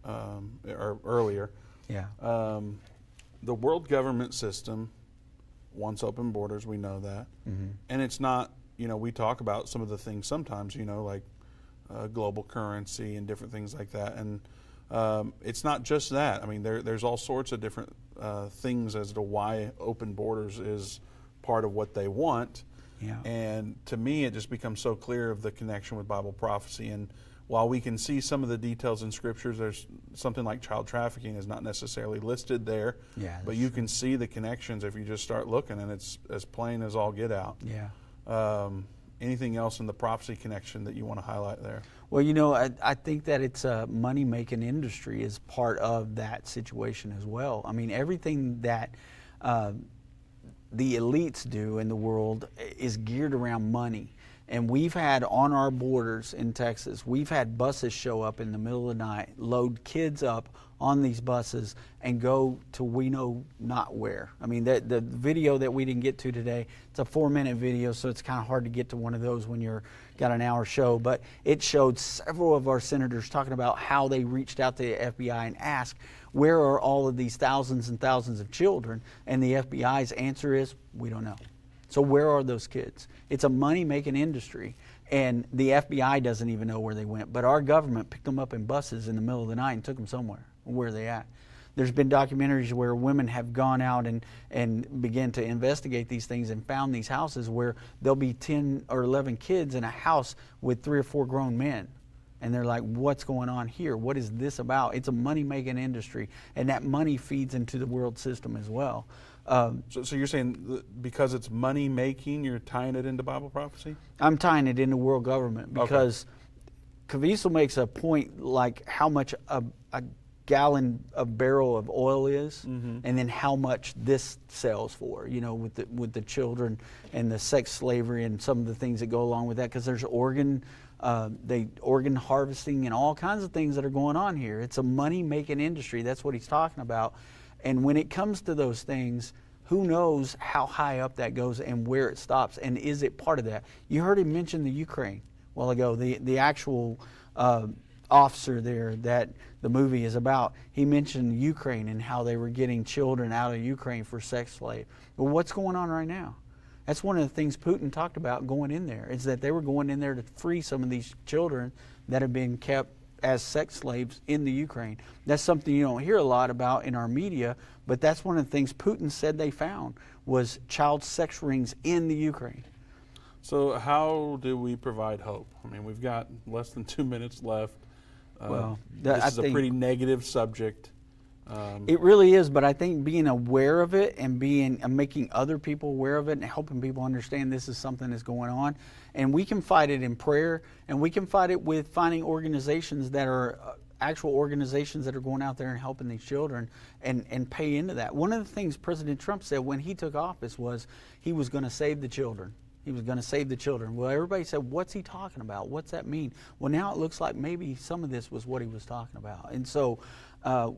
or earlier. Yeah. The world government system wants open borders. We know that, and it's not. We talk about some of the things sometimes. Like global currency and different things like that, and it's not just that. I mean, there's all sorts of different things as to why open borders is part of what they want. Yeah. And to me, it just becomes so clear of the connection with Bible prophecy. And while we can see some of the details in scriptures, there's something like child trafficking is not necessarily listed there. Yeah, but you can see the connections if you just start looking, and it's as plain as all get out. Yeah. Anything else in the prophecy connection that you want to highlight there? Well, I think that it's a money-making industry is part of that situation as well. I mean, everything that the elites do in the world is geared around money. And we've had on our borders in Texas, we've had buses show up in the middle of the night, load kids up on these buses and go to we know not where. I mean, the video that we didn't get to today, it's a 4-minute video, so it's kind of hard to get to one of those when you're got an hour show, but it showed several of our senators talking about how they reached out to the FBI and asked, where are all of these thousands and thousands of children? And the FBI's answer is, we don't know. So where are those kids? It's a money-making industry, and the FBI doesn't even know where they went. But our government picked them up in buses in the middle of the night and took them somewhere. Where are they at? There's been documentaries where women have gone out and began to investigate these things and found these houses where there'll be 10 or 11 kids in a house with 3 or 4 grown men. And they're like, what's going on here? What is this about? It's a money-making industry, and that money feeds into the world system as well. So you're saying because it's money making, you're tying it into Bible prophecy? I'm tying it into world government because Caviezel makes a point like how much a gallon, a barrel of oil is, and then how much this sells for, you know, with the children and the sex slavery and some of the things that go along with that, because there's organ harvesting and all kinds of things that are going on here. It's a money-making industry. That's what he's talking about. And when it comes to those things, who knows how high up that goes and where it stops, and is it part of that? You heard him mention the Ukraine a while ago, the actual officer there that the movie is about. He mentioned Ukraine and how they were getting children out of Ukraine for sex slave. But what's going on right now? That's one of the things Putin talked about going in there, is that they were going in there to free some of these children that have been kept as sex slaves in the Ukraine. That's something you don't hear a lot about in our media, but that's one of the things Putin said they found was child sex rings in the Ukraine. So how do we provide hope? I mean, we've got less than 2 minutes left. Well, this is a pretty negative subject. It really is, but I think being aware of it and making other people aware of it and helping people understand this is something that's going on, and we can fight it in prayer, and we can fight it with finding organizations that are actual organizations that are going out there and helping these children and pay into that. One of the things President Trump said when he took office was he was going to save the children. He was going to save the children. Well, everybody said, what's he talking about? What's that mean? Well, now it looks like maybe some of this was what he was talking about. And so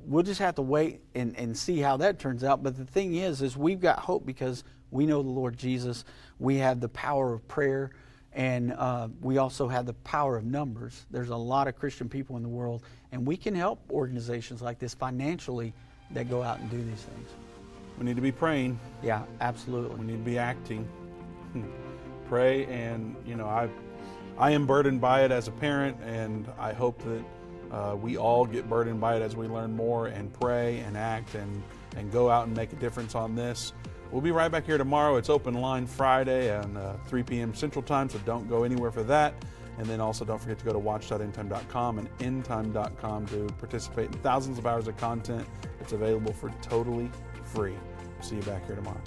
we'll just have to wait and see how that turns out. But the thing is we've got hope because we know the Lord Jesus. We have the power of prayer, and we also have the power of numbers. There's a lot of Christian people in the world, and we can help organizations like this financially that go out and do these things. We need to be praying. Yeah, absolutely. We need to be acting. Pray, and you know, I am burdened by it as a parent, and I hope that we all get burdened by it as we learn more and pray and act and go out and make a difference on this. We'll be right back here tomorrow. It's Open Line Friday and 3 p.m. Central Time, so don't go anywhere for that. And then also don't forget to go to watch.endtime.com and endtime.com to participate in thousands of hours of content that's available for totally free. See you back here tomorrow.